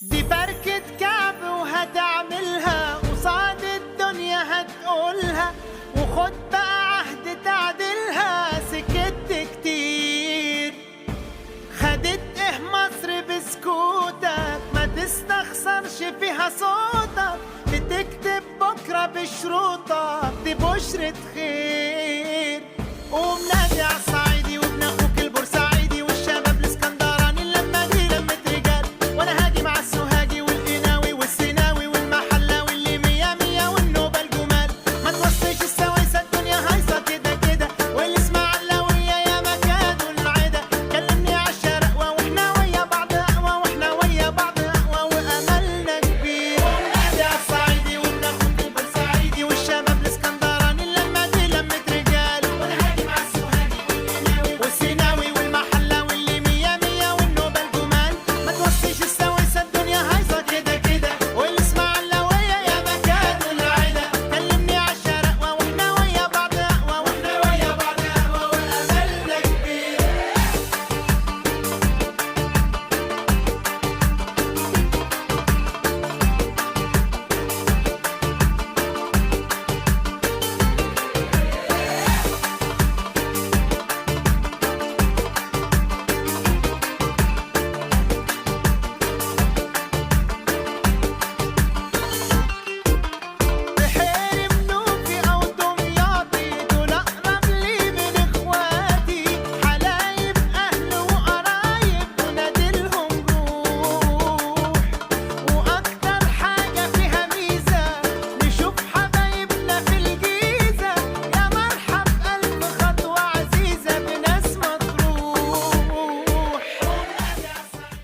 دي فركة كعب وهتعملها قصاد الدنيا هتقولها، وخد بقى عهد تعدلها. سكت كتير خدت ايه مصر بسكوتك، ما تستخسرش فيها صوتك. بتكتب بكرة بشروطك، دي بشرة خير. قوم